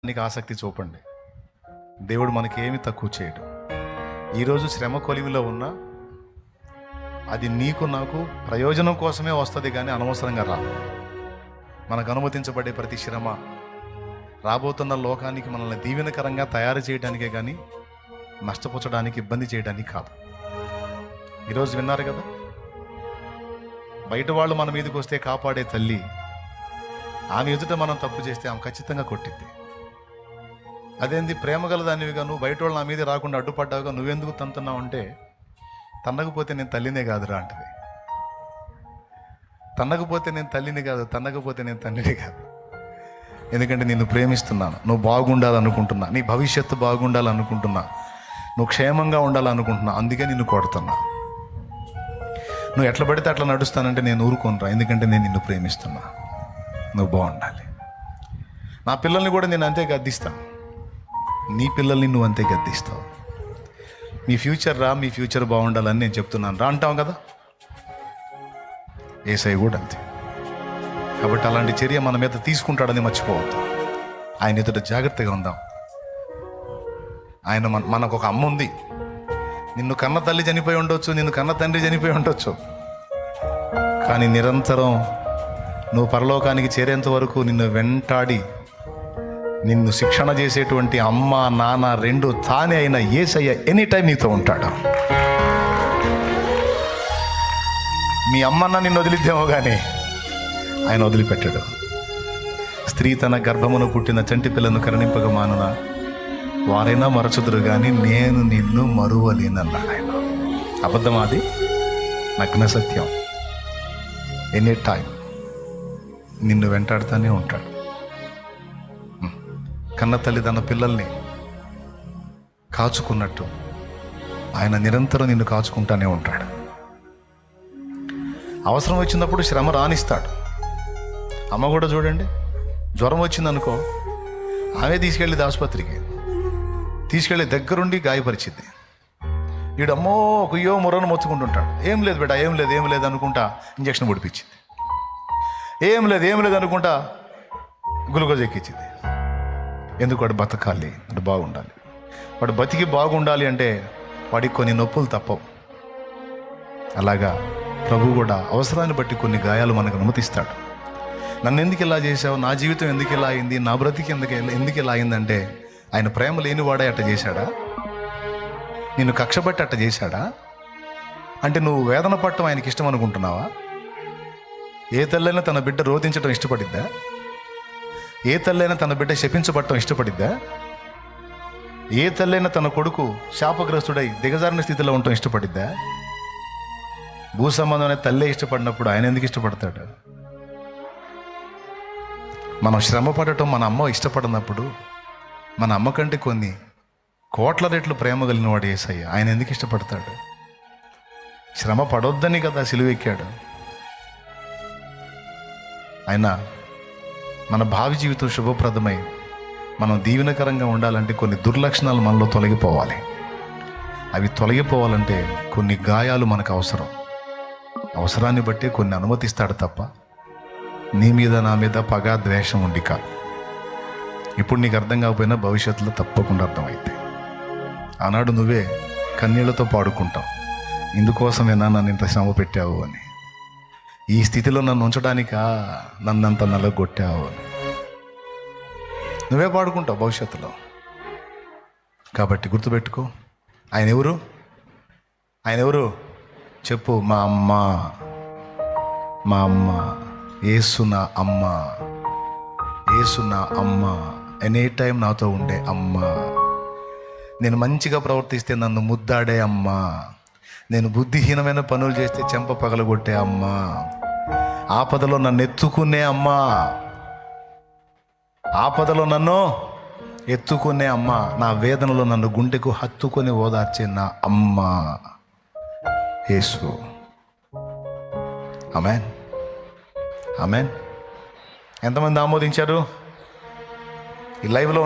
నీకు ఆసక్తి చూపండి. దేవుడు మనకేమి తక్కువ చేయడు. ఈరోజు శ్రమ కొలిమిలో ఉన్నా అది నీకు నాకు ప్రయోజనం కోసమే వస్తుంది, కానీ అనవసరంగా రాదు. మనకు అనుమతించబడే ప్రతి శ్రమ రాబోతున్న లోకానికి మనల్ని దీవెనకరంగా తయారు చేయడానికే కానీ నష్టపుచ్చడానికి, ఇబ్బంది చేయడానికి కాదు. ఈరోజు విన్నారు కదా, బయట వాళ్ళు మన మీదకి వస్తే కాపాడే తల్లి ఆమె ఎదుట మనం తప్పు చేస్తే ఆమె ఖచ్చితంగా కొట్టిద్ది. అదేంది ప్రేమ గల దానివిగా నువ్వు బయట వాళ్ళు నా మీద రాకుండా అడ్డుపడ్డావుగా నువ్వెందుకు తంతున్నావు అంటే, తన్నకపోతే నేను తల్లినే కాదురా అంటది. తన్నకపోతే నేను తల్లిని కాదు, తన్నకపోతే నేను తండ్రిని కాదు. ఎందుకంటే నిన్ను ప్రేమిస్తున్నాను, నువ్వు బాగుండాలనుకుంటున్నా, నీ భవిష్యత్తు బాగుండాలనుకుంటున్నా, నువ్వు క్షేమంగా ఉండాలనుకుంటున్నా, అందుకే నిన్ను కొడుతున్నా. నువ్వు ఎట్లా పడితే అట్లా నడుస్తానంటే నేను ఊరుకోనరా, ఎందుకంటే నేను నిన్ను ప్రేమిస్తున్నా, నువ్వు బాగుండాలి. నా పిల్లల్ని కూడా నేను అంతే గద్దిస్తాను, నీ పిల్లల్ని నువ్వు అంతే గద్దిస్తావు. మీ ఫ్యూచర్ రా, మీ ఫ్యూచర్ బాగుండాలని నేను చెప్తున్నాను రా అంటావు కదా, యేసయ్య కూడా అంతే. కాబట్టి అలాంటి చర్య మన మీద తీసుకుంటాడని మర్చిపోవద్దు. ఆయన ఎదుట జాగ్రత్తగా ఉందాం. ఆయన మనకు ఒక అమ్మ ఉంది. నిన్ను కన్న తల్లి చనిపోయి ఉండొచ్చు, నిన్ను కన్న తండ్రి చనిపోయి ఉండొచ్చు, కానీ నిరంతరం నువ్వు పరలోకానికి చేరేంత వరకు నిన్ను వెంటాడి నిన్ను శిక్షణ చేసేటువంటి అమ్మ నాన్న రెండు తానే అయిన యేసయ్య ఎనీ టైం నీతో ఉంటాడు. మీ అమ్మన్న నిన్ను వదిలిద్దేమో కానీ ఆయన వదిలిపెట్టాడు. స్త్రీ తన గర్భమును పుట్టిన చంటి పిల్లను కరుణింపక మానున వారైనా మరచుదురు కానీ నేను నిన్ను మరువలేనన్నాడు ఆయన. అబద్ధమాది నగ్న సత్యం. ఎనీ టైం నిన్ను వెంటాడుతూనే ఉంటాడు. కన్న తల్లి తన పిల్లల్ని కాచుకున్నట్టు ఆయన నిరంతరం నిన్ను కాచుకుంటానే ఉంటాడు. అవసరం వచ్చినప్పుడు శ్రమ రానిస్తాడు. అమ్మ కూడా చూడండి, జ్వరం వచ్చిందనుకో ఆమె తీసుకెళ్ళి ఆసుపత్రికి తీసుకెళ్ళి దగ్గరుండి గాయపరిచింది. వీడమ్మో కుయ్యో మొరను మొత్తుకుంటుంటాడు. ఏం లేదు బిడ్డ, ఏం లేదు అనుకుంటా ఇంజక్షన్ పొడిపించింది. ఏం లేదు అనుకుంటా గ్లూకోజ్ ఎక్కించింది. ఎందుకు? వాడు బతకాలి, వాడు బాగుండాలి. వాడు బతికి బాగుండాలి అంటే వాడికి కొన్ని నొప్పులు తప్పవు. అలాగా ప్రభు కూడా అవసరాన్ని బట్టి కొన్ని గాయాలు మనకు అనుమతిస్తాడు. నన్ను ఎందుకు ఇలా చేశావు, నా జీవితం ఎందుకు ఇలా అయింది, నా బ్రతికి ఎందుకు ఇలా అయిందంటే ఆయన ప్రేమ లేనివాడే అట్ట చేశాడా? నిన్ను కక్షబట్టి అట్ట చేశాడా? అంటే నువ్వు వేదన పడటం ఆయనకి ఇష్టం అనుకుంటున్నావా? ఏ తల్లైనా తన బిడ్డ రోధించడం ఇష్టపడిద్దా? ఏ తల్లైనా తన బిడ్డ శపించబడటం ఇష్టపడిద్దా? ఏ తల్లైనా తన కొడుకు శాపగ్రస్తుడై దిగజారిన స్థితిలో ఉండటం ఇష్టపడిద్దా? భూ సంబంధం అనే తల్లే ఇష్టపడినప్పుడు ఆయన ఎందుకు ఇష్టపడతాడు? మనం శ్రమ పడటం మన అమ్మ ఇష్టపడినప్పుడు మన అమ్మ కంటే కొన్ని కోట్ల రెట్లు ప్రేమ కలిగిన వాడు యేసయ్య. ఆయన ఎందుకు ఇష్టపడతాడు? శ్రమ పడొద్దని కదా సిలువెక్కాడు ఆయన. మన భావి జీవితం శుభప్రదమై మనం దీవెనకరంగా ఉండాలంటే కొన్ని దుర్లక్షణాలు మనలో తొలగిపోవాలి. అవి తొలగిపోవాలంటే కొన్ని గాయాలు మనకు అవసరం. అవసరాన్ని బట్టి కొన్ని అనుమతిస్తాడు తప్ప నీ మీద నా మీద పగ ద్వేషం ఉండి కాదు. ఇప్పుడు నీకు అర్థం కాకపోయినా భవిష్యత్తులో తప్పకుండా అర్థమైతే. ఆనాడు నువ్వే కన్నీళ్లతో పాడుకుంటావు, ఇందుకోసమేనా నన్ను ఇంత శ్రమ పెట్టావు అని, ఈ స్థితిలో నన్ను ఉంచడానికా నన్నంత నలగొట్టావు అని నువ్వే పాడుకుంటావు భవిష్యత్తులో. కాబట్టి గుర్తుపెట్టుకో, ఆయన ఎవరు? ఆయన ఎవరు చెప్పు? మా అమ్మ యేసు నా అమ్మ, యేసు నా అమ్మ, ఎనీ టైం నాతో ఉండే అమ్మ. నేను మంచిగా ప్రవర్తిస్తే నన్ను ముద్దాడే అమ్మ, నేను బుద్ధిహీనమైన పనులు చేస్తే చెంప పగలగొట్టే అమ్మ, ఆపదలో నన్ను ఎత్తుకునే అమ్మ, ఆపదలో నన్ను ఎత్తుకునే అమ్మ, నా వేదనలో నన్ను గుండెకు హత్తుకొని ఓదార్చే నా అమ్మ యేసు. ఆమేన్, ఆమేన్. ఎంతమంది ఆమోదించారు ఈ లైవ్లో?